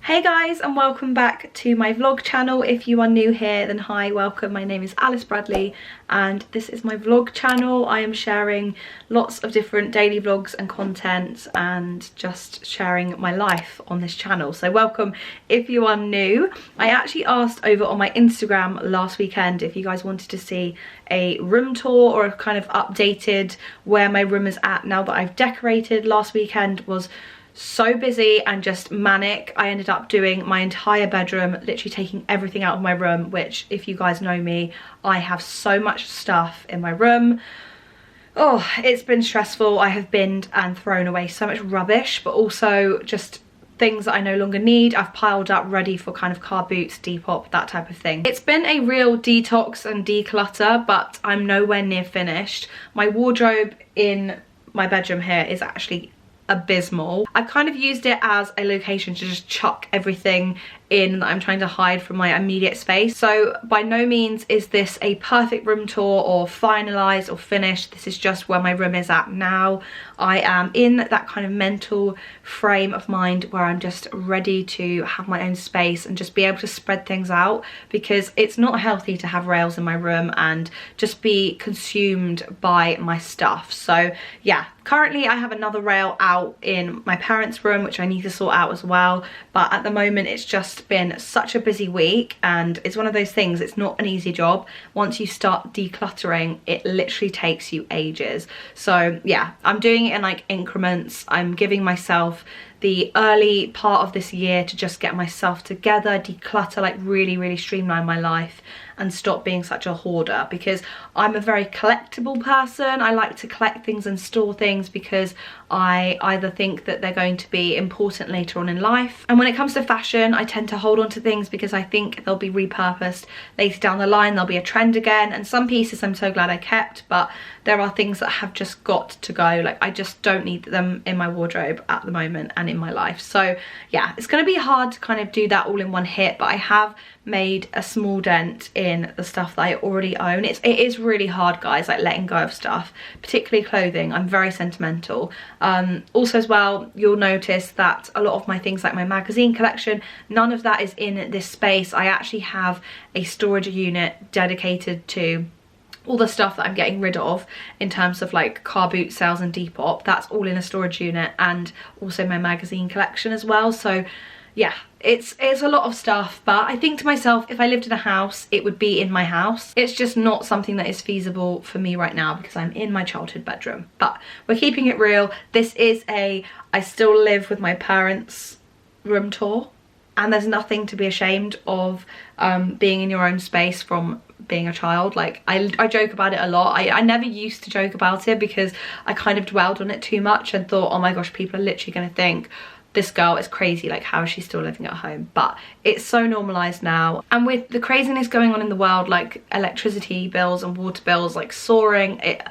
Hey guys, and welcome back to my vlog channel. If you are new here, then hi, welcome. My name is Alice Bradley and this is my vlog channel. I am sharing lots of different daily vlogs and content and just sharing my life on this channel. So welcome if you are new. I actually asked over on my Instagram last weekend if you guys wanted to see a room tour or a kind of updated where my room is at now that I've decorated. Last weekend was so busy and just manic. I ended up doing my entire bedroom, literally taking everything out of my room, which if you guys know me, I have so much stuff in my room. Oh, it's been stressful. I have binned and thrown away so much rubbish, but also just things that I no longer need. I've piled up ready for kind of car boots, Depop, that type of thing. It's been a real detox and declutter, but I'm nowhere near finished. My wardrobe in my bedroom here is actually abysmal. I kind of used it as a location to just chuck everything in that I'm trying to hide from my immediate space. So by no means is this a perfect room tour or finalized or finished. This is just where my room is at now. I am in that kind of mental frame of mind where I'm just ready to have my own space and just be able to spread things out, because it's not healthy to have rails in my room and just be consumed by my stuff. So yeah, currently I have another rail out in my parents' room which I need to sort out as well, but at the moment it's just been such a busy week, and it's one of those things, it's not an easy job. Once you start decluttering, it literally takes you ages. So yeah, I'm doing it in like increments. I'm giving myself the early part of this year to just get myself together, declutter, like really streamline my life and stop being such a hoarder, because I'm a very collectible person. I like to collect things and store things because I either think that they're going to be important later on in life, and when it comes to fashion I tend to hold on to things because I think they'll be repurposed later down the line. There'll be a trend again, and some pieces I'm so glad I kept, but there are things that have just got to go. Like I just don't need them in my wardrobe at the moment and in my life. So yeah, it's going to be hard to kind of do that all in one hit, but I have made a small dent in the stuff that I already own. It is really hard, guys, like letting go of stuff, particularly clothing. I'm very sentimental. Also as well, you'll notice that a lot of my things like my magazine collection, none of that is in this space. I actually have a storage unit dedicated to all the stuff that I'm getting rid of in terms of like car boot sales and Depop. That's all in a storage unit, and also my magazine collection as well. So yeah, it's a lot of stuff, but I think to myself, if I lived in a house, it would be in my house. It's just not something that is feasible for me right now because I'm in my childhood bedroom. But we're keeping it real. This is I still live with my parents' room tour, and there's nothing to be ashamed of being in your own space from being a child. Like I joke about it a lot. I never used to joke about it because I kind of dwelled on it too much and thought, oh my gosh, people are literally going to think this girl is crazy, like how is she still living at home? But it's so normalized now, and with the craziness going on in the world, like electricity bills and water bills like soaring, it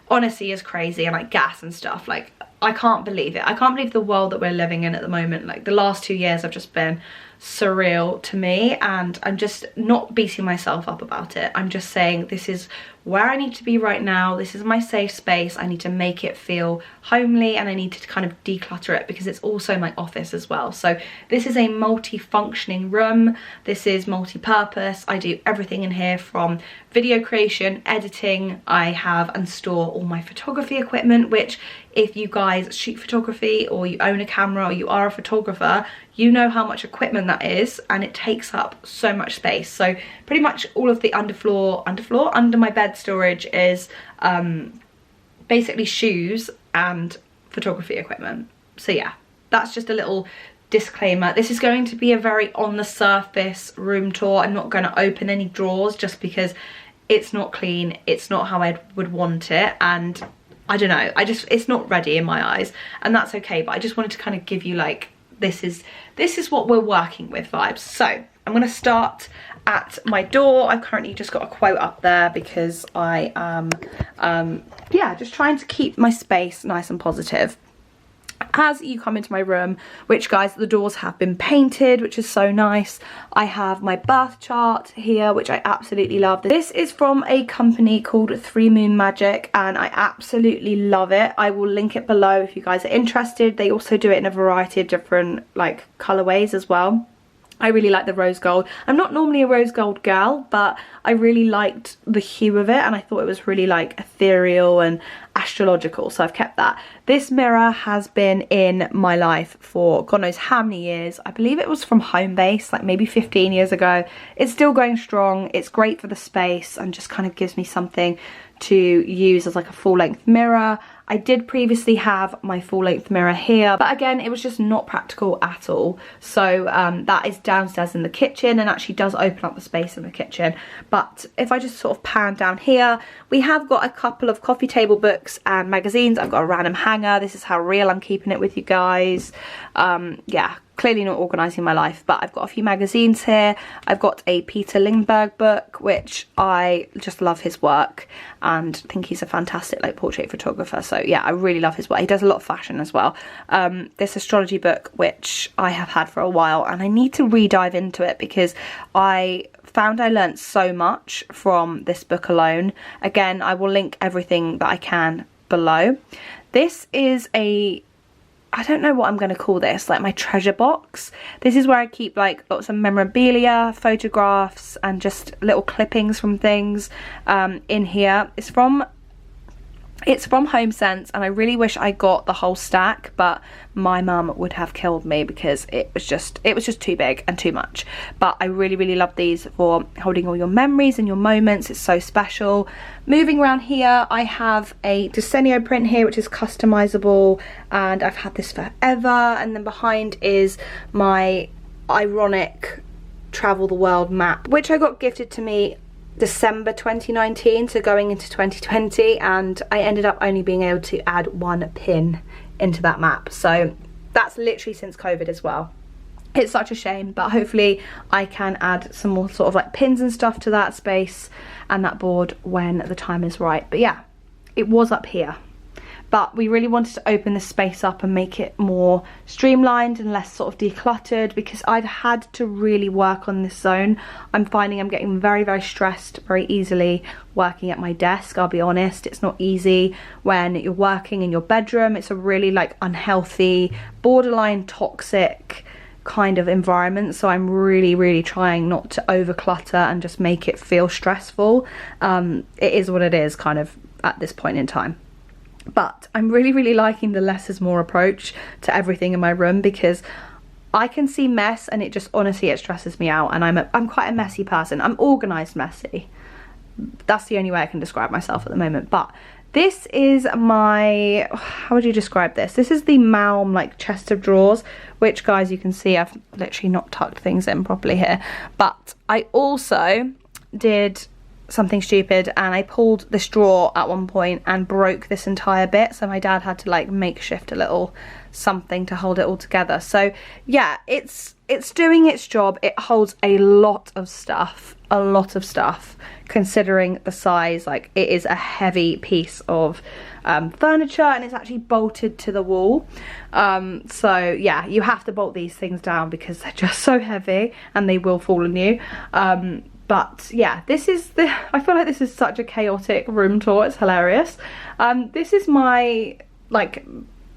honestly is crazy, and like gas and stuff, like I can't believe it. I can't believe the world that we're living in at the moment. Like the last 2 years have just been surreal to me, and I'm just not beating myself up about it. I'm just saying this is where I need to be right now. This is my safe space. I need to make it feel homely, and I need to kind of declutter it because it's also my office as well. So this is a multi-functioning room. This is multi-purpose. I do everything in here from video creation, editing. I have and store all my photography equipment, which if you guys shoot photography or you own a camera or you are a photographer, you know how much equipment that is, and it takes up so much space. So pretty much all of the under my bed storage is basically shoes and photography equipment. So yeah, that's just a little disclaimer. This is going to be a very on the surface room tour. I'm not going to open any drawers just because it's not clean. It's not how I would want it, and I don't know, it's not ready in my eyes, and that's okay. But I just wanted to kind of give you like, this is what we're working with vibes. So I'm going to start at my door. I've currently just got a quote up there because I am yeah, just trying to keep my space nice and positive. as you come into my room, which guys, the doors have been painted, which is so nice. I have my birth chart here, which I absolutely love. This is from a company called 3 Moon Magic, and I absolutely love it. I will link it below if you guys are interested. They also do it in a variety of different like colorways as well. I really like the rose gold. I'm not normally a rose gold girl, but I really liked the hue of it, and I thought it was really like ethereal and astrological, so I've kept that. This mirror has been in my life for God knows how many years. I believe it was from Homebase, like maybe 15 years ago. It's still going strong. It's great for the space and just kind of gives me something to use as like a full-length mirror. I did previously have my full-length mirror here, but again, it was just not practical at all. So that is downstairs in the kitchen and actually does open up the space in the kitchen. But if I just sort of pan down here, we have got a couple of coffee table books and magazines. I've got a random hanger. This is how real I'm keeping it with you guys. Yeah, clearly not organising my life, but I've got a few magazines here. I've got a Peter Lindbergh book, which I just love his work and think he's a fantastic like portrait photographer. So yeah, I really love his work. He does a lot of fashion as well. This astrology book, which I have had for a while, and I need to re-dive into it because I found I learnt so much from this book alone. Again, I will link everything that I can below. This is a, I don't know what I'm going to call this, like my treasure box. This is where I keep like lots of memorabilia, photographs, and just little clippings from things in here. It's from HomeSense, and I really wish I got the whole stack, but my mum would have killed me because it was just too big and too much. But I really love these for holding all your memories and your moments. It's so special. Moving around here, I have a Desenio print here, which is customizable, and I've had this forever. And then behind is my ironic travel the world map, which I got gifted to me December 2019, so going into 2020, and I ended up only being able to add 1 pin into that map. So that's literally since COVID as well. It's such a shame, but hopefully I can add some more sort of like pins and stuff to that space and that board when the time is right. But yeah, it was up here. But we really wanted to open this space up and make it more streamlined and less sort of decluttered, because I've had to really work on this zone. I'm finding I'm getting very stressed very easily working at my desk. I'll be honest, it's not easy when you're working in your bedroom. It's a really like unhealthy, borderline toxic kind of environment, so I'm really trying not to over clutter and just make it feel stressful. It is what it is kind of at this point in time. But I'm really liking the less is more approach to everything in my room, because I can see mess and it just honestly, it stresses me out, and I'm quite a messy person. I'm organised messy. That's the only way I can describe myself at the moment. But this is my, how would you describe this? This is the Malm like chest of drawers, which guys, you can see I've literally not tucked things in properly here. But I also did something stupid and I pulled this drawer at one point and broke this entire bit, so my dad had to like makeshift a little something to hold it all together. So yeah, it's doing its job. It holds a lot of stuff considering the size. Like, it is a heavy piece of furniture, and it's actually bolted to the wall. So yeah, you have to bolt these things down because they're just so heavy and they will fall on you. But yeah, this is I feel like this is such a chaotic room tour. It's hilarious. This is my like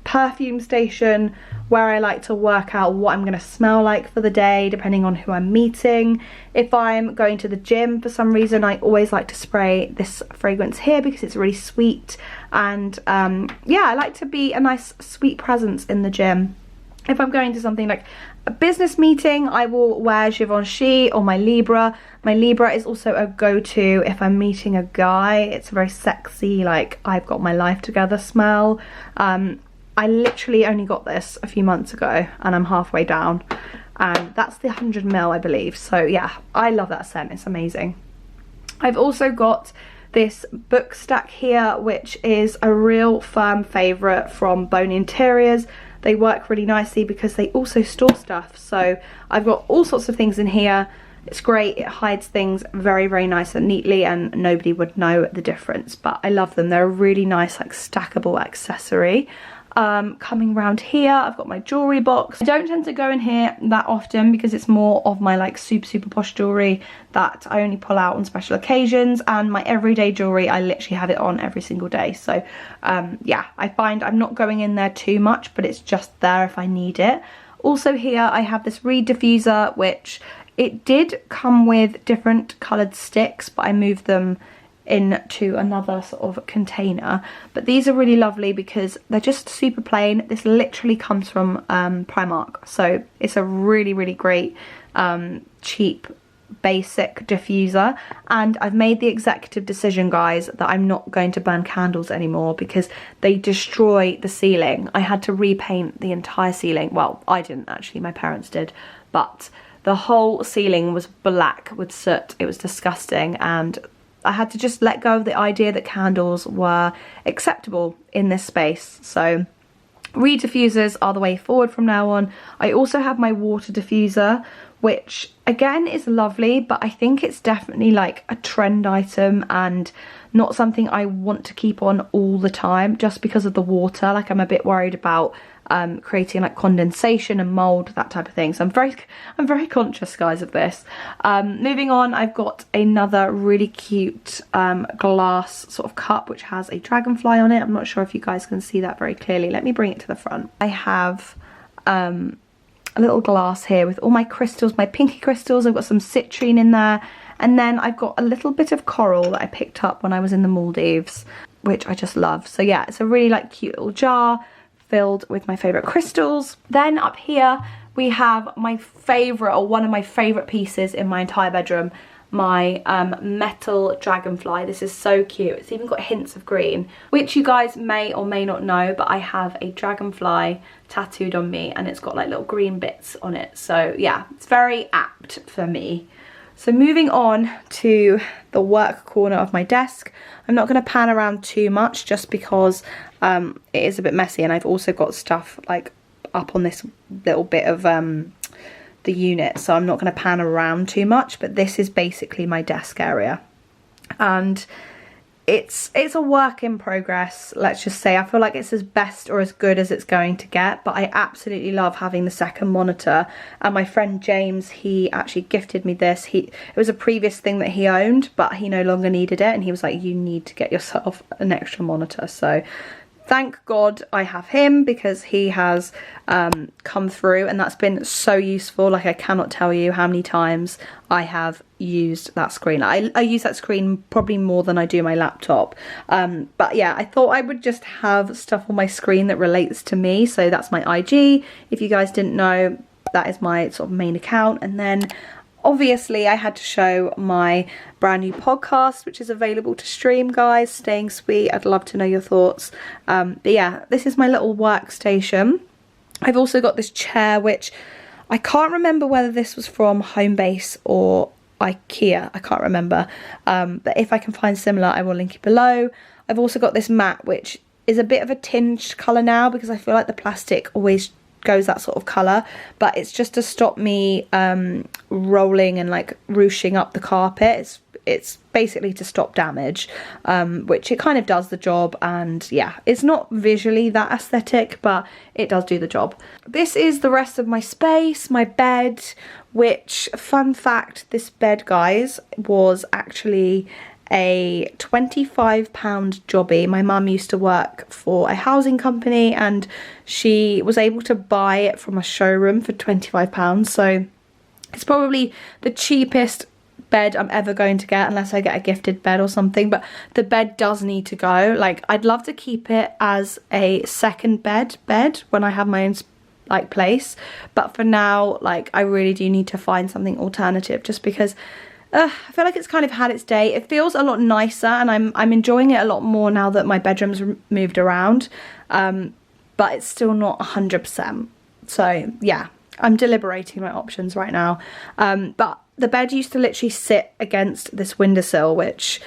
perfume station where I like to work out what I'm gonna smell like for the day, depending on who I'm meeting. If I'm going to the gym for some reason, I always like to spray this fragrance here because it's really sweet. And yeah, I like to be a nice sweet presence in the gym. If I'm going to something like a business meeting, I will wear Givenchy or my Libra. My Libra is also a go-to if I'm meeting a guy. It's a very sexy, like, I've got my life together smell. I literally only got this a few months ago and I'm halfway down. And that's the 100ml, I believe. So yeah, I love that scent. It's amazing. I've also got this book stack here, which is a real firm favourite from Bone Interiors. They work really nicely because they also store stuff. So I've got all sorts of things in here. It's great. It hides things very nice and neatly, and nobody would know the difference. But I love them. They're a really nice like stackable accessory. Coming around here, I've got my jewellery box. I don't tend to go in here that often because it's more of my like super posh jewellery that I only pull out on special occasions, and my everyday jewellery, I literally have it on every single day. So yeah, I find I'm not going in there too much, but it's just there if I need it. Also here I have this reed diffuser, which it did come with different coloured sticks, but I moved them into another sort of container. But these are really lovely because they're just super plain. This literally comes from Primark, so it's a really great cheap basic diffuser. And I've made the executive decision, guys, that I'm not going to burn candles anymore because they destroy the ceiling. I had to repaint the entire ceiling. Well, I didn't actually, my parents did, but the whole ceiling was black with soot. It was disgusting, and I had to just let go of the idea that candles were acceptable in this space. So reed diffusers are the way forward from now on. I also have my water diffuser, which again is lovely, but I think it's definitely like a trend item and not something I want to keep on all the time just because of the water. Like, I'm a bit worried about creating like condensation and mold, that type of thing. So I'm very conscious, guys, of this. Moving on, I've got another really cute glass sort of cup which has a dragonfly on it. I'm not sure if you guys can see that very clearly. Let me bring it to the front. I have a little glass here with all my crystals, my pinky crystals. I've got some citrine in there, and then I've got a little bit of coral that I picked up when I was in the Maldives, which I just love. So yeah, it's a really like cute little jar filled with my favorite crystals. Then up here we have my favorite, or one of my favorite pieces in my entire bedroom, my metal dragonfly. This is so cute. It's even got hints of green, which you guys may or may not know, but I have a dragonfly tattooed on me and it's got like little green bits on it. So yeah, it's very apt for me. So moving on to the work corner of my desk. I'm not going to pan around too much just because it is a bit messy, and I've also got stuff like up on this little bit of the unit, so I'm not going to pan around too much. But this is basically my desk area, and it's a work in progress, let's just say. I feel like it's as best or as good as it's going to get, but I absolutely love having the second monitor. And my friend James, he actually gifted me this. It was a previous thing that he owned, but he no longer needed it, and he was like, you need to get yourself an extra monitor. So thank God I have him, because he has come through, and that's been so useful. Like, I cannot tell you how many times I have used that screen. I use that screen probably more than I do my laptop. But yeah, I thought I would just have stuff on my screen that relates to me. So that's my IG. If you guys didn't know, that is my sort of main account. And then obviously I had to show my brand new podcast, which is available to stream, guys. Staying Sweet. I'd love to know your thoughts. But yeah, this is my little workstation. I've also got this chair, which I can't remember whether this was from Homebase or IKEA. I can't remember. But if I can find similar, I will link it below. I've also got this mat, which is a bit of a tinged colour now because I feel like the plastic always goes that sort of colour, but it's just to stop me rolling and like ruching up the carpet. It's basically to stop damage, which it kind of does the job. And yeah, it's not visually that aesthetic, but it does do the job. This is the rest of my space, my bed, which, fun fact, this bed, guys, was actually a £25 jobby. My mum used to work for a housing company and she was able to buy it from a showroom for £25. So it's probably the cheapest bed I'm ever going to get, unless I get a gifted bed or something. But the bed does need to go. Like, I'd love to keep it as a second bed when I have my own like place, but for now, like, I really do need to find something alternative, just because I feel like it's kind of had its day. It feels a lot nicer, and I'm enjoying it a lot more now that my bedroom's moved around, but it's still not 100%. So yeah, I'm deliberating my options right now. But the bed used to literally sit against this windowsill, which,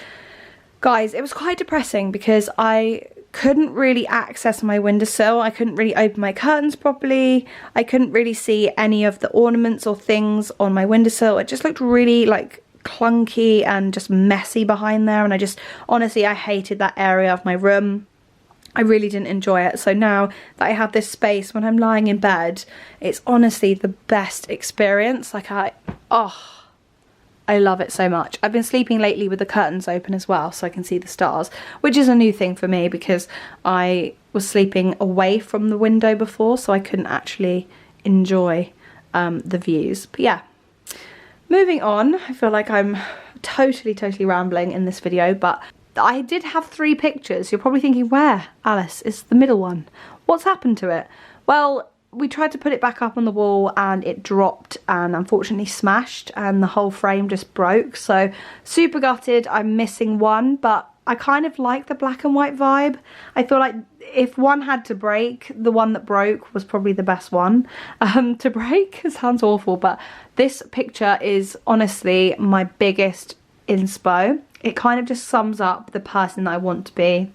guys, it was quite depressing because I couldn't really access my windowsill. I couldn't really open my curtains properly. I couldn't really see any of the ornaments or things on my windowsill. It just looked really like clunky and just messy behind there, and I just, honestly, I hated that area of my room. I really didn't enjoy it. So now that I have this space when I'm lying in bed, it's honestly the best experience. Like I love it so much. I've been sleeping lately with the curtains open as well so I can see the stars, which is a new thing for me because I was sleeping away from the window before, so I couldn't actually enjoy the views. But yeah, moving on. I feel like I'm totally rambling in this video, but I did have 3 pictures. You're probably thinking, where, Alice, is the middle one? What's happened to it? Well, we tried to put it back up on the wall and it dropped and unfortunately smashed and the whole frame just broke. So super gutted. I'm missing one, but I kind of like the black and white vibe. I feel like if one had to break, the one that broke was probably the best one to break. It sounds awful, but this picture is honestly my biggest inspo. It kind of just sums up the person that I want to be.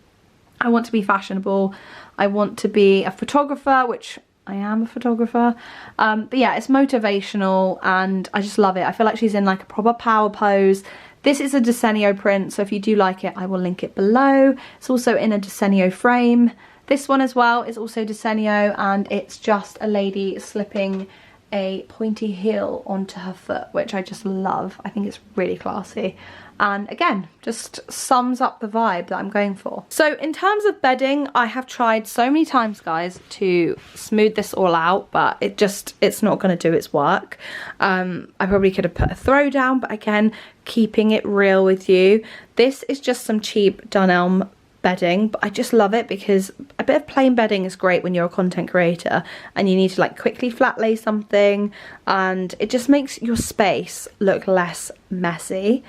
I want to be fashionable. I want to be a photographer, which I am a photographer. But yeah, it's motivational and I just love it. I feel like she's in like a proper power pose. This is a Desenio print, so if you do like it, I will link it below. It's also in a Desenio frame. This one as well is also Desenio, and it's just a lady slipping a pointy heel onto her foot, which I just love. I think it's really classy. And again, just sums up the vibe that I'm going for. So in terms of bedding, I have tried so many times, guys, to smooth this all out, but it's not going to do its work. I probably could have put a throw down, but again, keeping it real with you. This is just some cheap Dunelm bedding, but I just love it because a bit of plain bedding is great when you're a content creator and you need to like quickly flat lay something, and it just makes your space look less messy,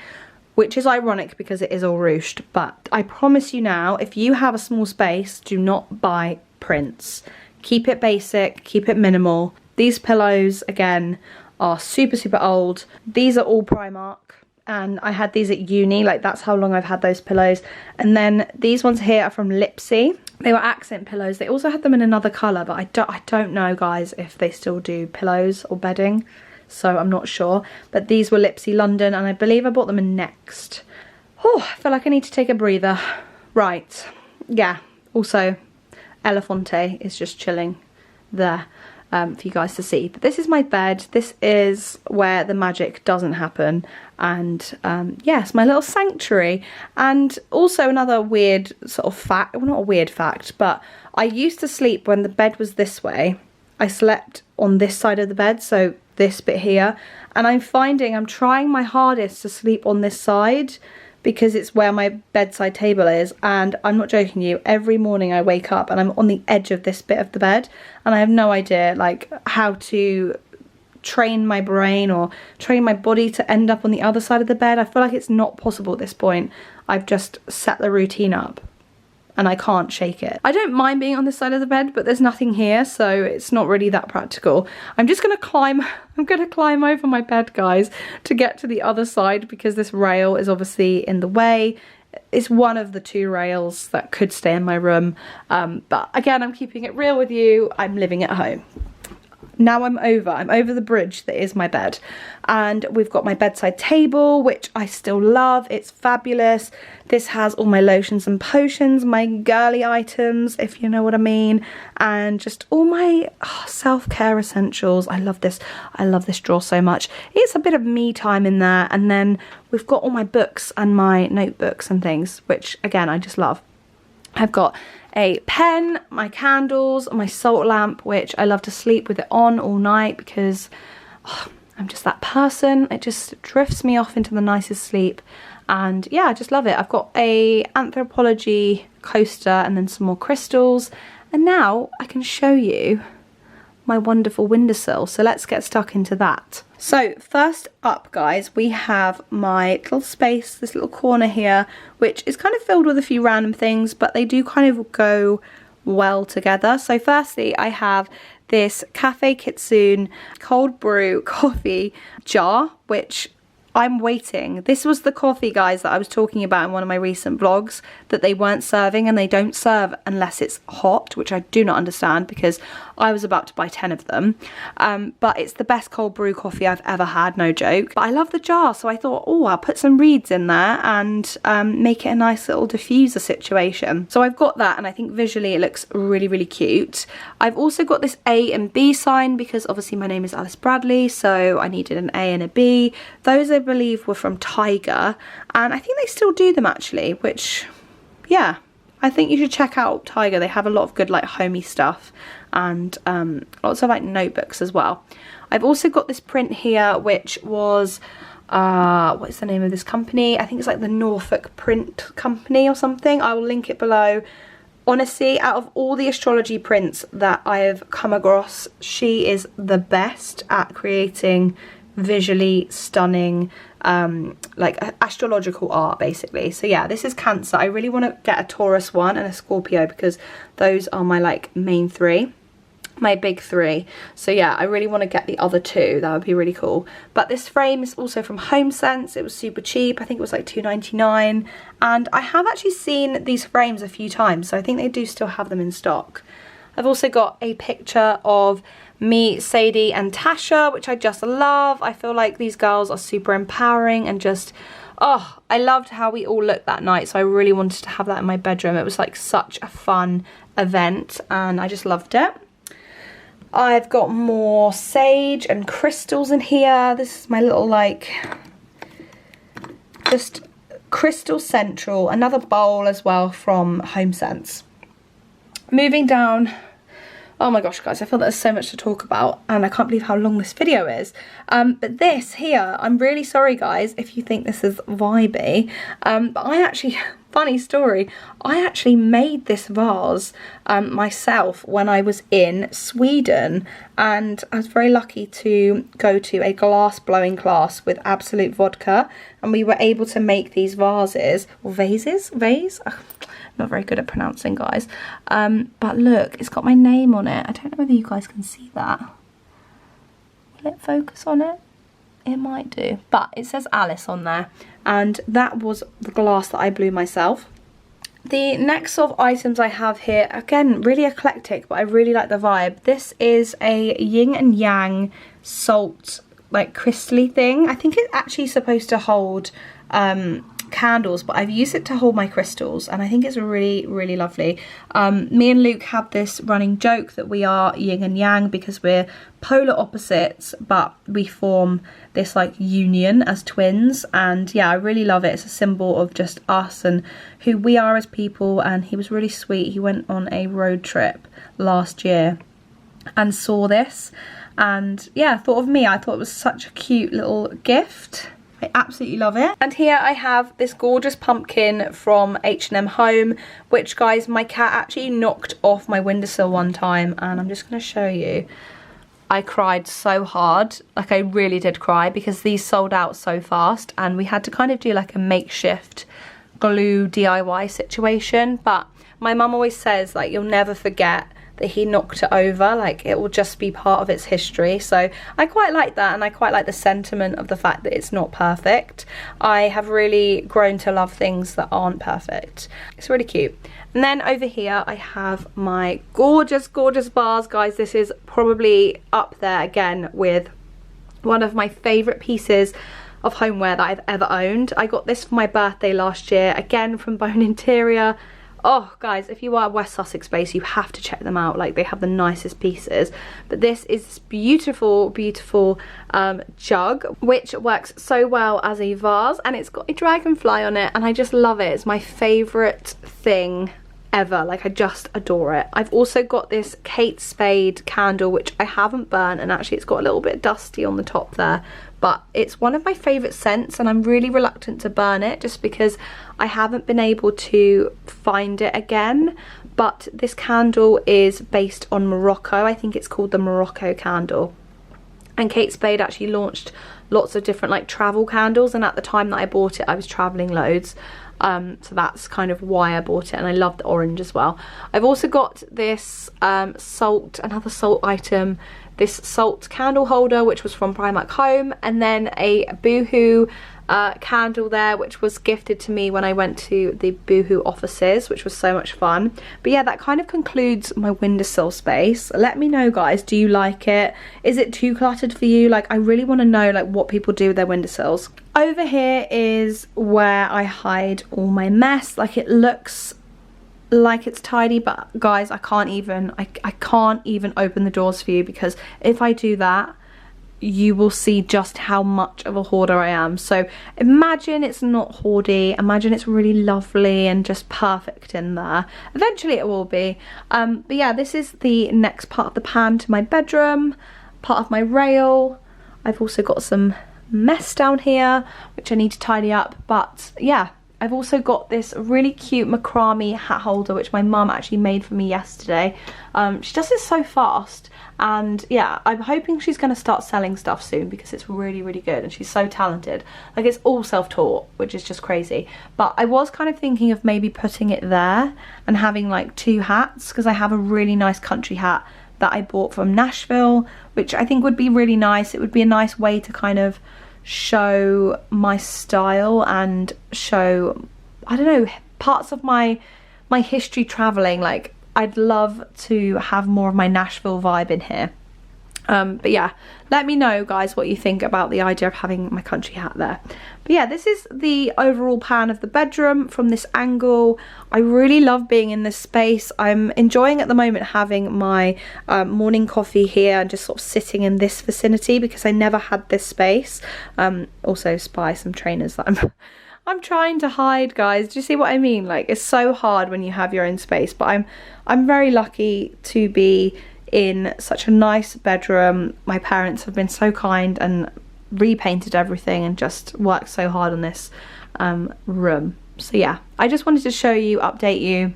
which is ironic because it is all ruched. But I promise you now, if you have a small space, do not buy prints. Keep it basic, keep it minimal. These pillows, again, are super old. These are all Primark, and I had these at uni, like that's how long I've had those pillows. And then these ones here are from Lipsy. They were accent pillows. They also had them in another colour, but I don't know, guys, if they still do pillows or bedding, so I'm not sure. But these were Lipsy London, and I believe I bought them in Next. Oh, I feel like I need to take a breather. Right, yeah, also Elefante is just chilling there for you guys to see. But this is my bed. This is where the magic doesn't happen, and yes, my little sanctuary. And also another weird sort of fact, well, not a weird fact, but I used to sleep when the bed was this way. I slept on this side of the bed, so this bit here, and I'm finding I'm trying my hardest to sleep on this side because it's where my bedside table is, and I'm not joking you, every morning I wake up and I'm on the edge of this bit of the bed and I have no idea like how to train my brain or train my body to end up on the other side of the bed. I feel like it's not possible at this point. I've just set the routine up and I can't shake it. I don't mind being on this side of the bed, but there's nothing here, so it's not really that practical. I'm just gonna climb, I'm gonna climb over my bed, guys, to get to the other side because this rail is obviously in the way. It's one of the 2 rails that could stay in my room. But again, I'm keeping it real with you. I'm living at home. Now I'm over the bridge that is my bed, and we've got my bedside table, which I still love. It's fabulous. This has all my lotions and potions, my girly items, if you know what I mean, and just all my self-care essentials. I love this drawer so much. It's a bit of me time in there, and then we've got all my books and my notebooks and things, which again I just love. I've got a pen, my candles, my salt lamp, which I love to sleep with it on all night because I'm just that person. It just drifts me off into the nicest sleep, and yeah, I just love it. I've got a Anthropology coaster and then some more crystals, and now I can show you my wonderful windowsill, so let's get stuck into that. So first up, guys, we have my little space, this little corner here, which is kind of filled with a few random things, but they do kind of go well together. So firstly, I have this Cafe Kitsune cold brew coffee jar, which I'm waiting. This was the coffee, guys, that I was talking about in one of my recent vlogs that they weren't serving, and they don't serve unless it's hot, which I do not understand because I was about to buy 10 of them. But it's the best cold brew coffee I've ever had, no joke. But I love the jar, so I thought, oh, I'll put some reeds in there and make it a nice little diffuser situation. So I've got that, and I think visually it looks really, really cute. I've also got this A and B sign because obviously my name is Alice Bradley, so I needed an A and a B. Those I believe were from Tiger, and I think they still do them actually, which, yeah, I think you should check out Tiger. They have a lot of good like homey stuff, and lots of like notebooks as well. I've also got this print here, which was what is the name of this company? I think it's like the Norfolk Print Company or something. I will link it below. Honestly, out of all the astrology prints that I have come across, she is the best at creating visually stunning like astrological art, basically. So yeah, this is Cancer. I really want to get a Taurus one and a Scorpio because those are my like main three, my big three. So yeah, I really want to get the other two. That would be really cool. But this frame is also from HomeSense. It was super cheap. I think it was like $2.99, and I have actually seen these frames a few times, so I think they do still have them in stock. I've also got a picture of me, Sadie and Tasha, which I just love. I feel like these girls are super empowering, and just, oh, I loved how we all looked that night, so I really wanted to have that in my bedroom. It was like such a fun event, and I just loved it. I've got more sage and crystals in here. This is my little like, just Crystal Central, another bowl as well from HomeSense. Moving down, oh my gosh, guys, I feel there's so much to talk about, and I can't believe how long this video is. But this here, I'm really sorry, guys, if you think this is vibey. But I actually, funny story, I actually made this vase myself when I was in Sweden, and I was very lucky to go to a glass blowing class with Absolute Vodka, and we were able to make these vases, or vases, vase? Not very good at pronouncing, guys, but look, it's got my name on it. I don't know whether you guys can see that. Will it focus on it? It might do, but it says Alice on there, and that was the glass that I blew myself. The next sort of items I have here, again, really eclectic, but I really like the vibe. This is a yin and yang salt like crystally thing. I think it's actually supposed to hold candles, but I've used it to hold my crystals, and I think it's really, really lovely. Me and Luke have this running joke that we are yin and yang because we're polar opposites, but we form this like union as twins, and yeah, I really love it. It's a symbol of just us and who we are as people, and he was really sweet. He went on a road trip last year and saw this, and yeah, thought of me. I thought it was such a cute little gift. I absolutely love it. And here I have this gorgeous pumpkin from H&M Home, which, guys, my cat actually knocked off my windowsill one time, and I'm just going to show you. I cried so hard, like I really did cry, because these sold out so fast, and we had to kind of do like a makeshift glue DIY situation. But my mum always says, like, you'll never forget that he knocked it over, like it will just be part of its history. So I quite like that, and I quite like the sentiment of the fact that it's not perfect. I have really grown to love things that aren't perfect. It's really cute. And then over here I have my gorgeous, gorgeous vase, guys. This is probably up there again with one of my favourite pieces of homeware that I've ever owned. I got this for my birthday last year, again from Bone Interior. Oh, guys, if you are West Sussex based, you have to check them out. Like, they have the nicest pieces. But this is this beautiful, beautiful jug, which works so well as a vase, and it's got a dragonfly on it, and I just love it. It's my favourite thing ever. Like, I just adore it. I've also got this Kate Spade candle, which I haven't burnt, and actually it's got a little bit dusty on the top there, but it's one of my favourite scents, and I'm really reluctant to burn it just because I haven't been able to find it again. But this candle is based on Morocco. I think it's called the Morocco candle, and Kate Spade actually launched lots of different like travel candles, and at the time that I bought it I was travelling loads, so that's kind of why I bought it, and I love the orange as well. I've also got this another salt item. this salt candle holder, which was from Primark Home, and then a Boohoo candle there, which was gifted to me when I went to the Boohoo offices, which was so much fun. But yeah, that kind of concludes my windowsill space. Let me know, guys, do you like it? Is it too cluttered for you? Like, I really want to know like what people do with their windowsills. Over here is where I hide all my mess. Like, it looks like it's tidy, but guys, I can't even open the doors for you, because if I do that, you will see just how much of a hoarder I am. So imagine it's not hoardy, imagine it's really lovely and just perfect in there. Eventually it will be. But yeah, this is the next part of the pan to my bedroom, part of my rail. I've also got some mess down here which I need to tidy up. But yeah, I've also got this really cute Macrame hat holder which my mum actually made for me yesterday. She does it so fast, and yeah, I'm hoping she's going to start selling stuff soon because it's really, really good and she's so talented. Like, it's all self-taught, which is just crazy. But I was kind of thinking of maybe putting it there and having like 2 hats, because I have a really nice country hat that I bought from Nashville, which I think would be really nice. It would be a nice way to kind of show my style and show, I don't know, parts of my history traveling. Like, I'd love to have more of my Nashville vibe in here. But yeah, let me know, guys, what you think about the idea of having my country hat there. But yeah, this is the overall plan of the bedroom from this angle. I really love being in this space. I'm enjoying at the moment having my morning coffee here and just sort of sitting in this vicinity, because I never had this space. Also spy some trainers that I'm trying to hide, guys. Do you see what I mean? Like, it's so hard when you have your own space, but I'm very lucky to be in such a nice bedroom. My parents have been so kind and repainted everything and just worked so hard on this room. So yeah, I just wanted to show you, update you.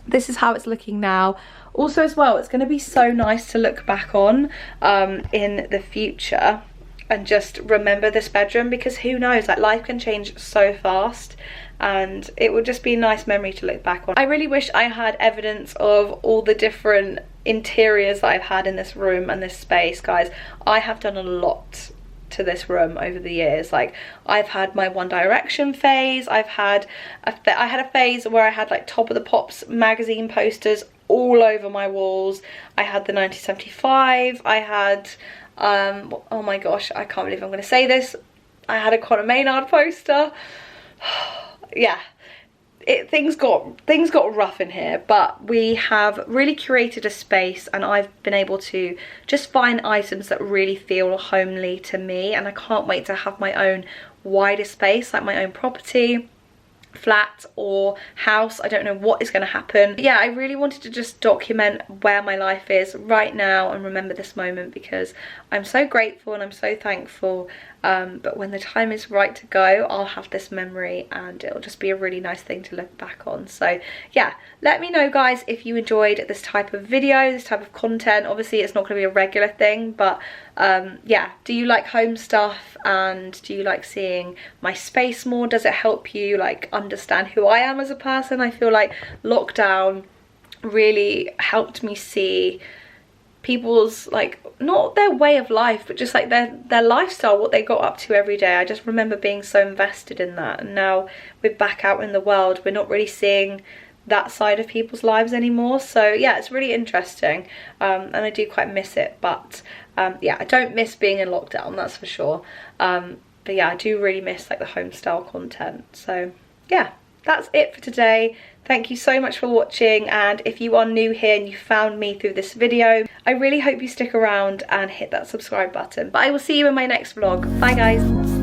This is how it's looking now. Also as well, it's going to be so nice to look back on in the future and just remember this bedroom, because who knows, like, life can change so fast and it would just be a nice memory to look back on. I really wish I had evidence of all the different interiors that I've had in this room and this space, guys. I have done a lot to this room over the years. Like, I've had my One Direction phase, I had a phase where I had like Top of the Pops magazine posters all over my walls. I had the 1975, I had oh my gosh, I can't believe I'm going to say this, I had a Conor Maynard poster. Yeah, things got rough in here, but we have really curated a space and I've been able to just find items that really feel homely to me, and I can't wait to have my own wider space, like my own property, flat or house. I don't know what is going to happen. But yeah, I really wanted to just document where my life is right now and remember this moment, because I'm so grateful and I'm so thankful. But when the time is right to go, I'll have this memory and it'll just be a really nice thing to look back on. So yeah, let me know, guys, if you enjoyed this type of video, this type of content. Obviously it's not going to be a regular thing, but yeah, do you like home stuff and do you like seeing my space more? Does it help you like understand who I am as a person? I feel like lockdown really helped me see people's, like, not their way of life, but just like their lifestyle, what they got up to every day. I just remember being so invested in that, and now we're back out in the world, we're not really seeing that side of people's lives anymore. So yeah, it's really interesting, and I do quite miss it. But yeah, I don't miss being in lockdown, that's for sure. But yeah, I do really miss like the home style content. So yeah, that's it for today. Thank you so much for watching, and if you are new here and you found me through this video, I really hope you stick around and hit that subscribe button. But I will see you in my next vlog. Bye, guys.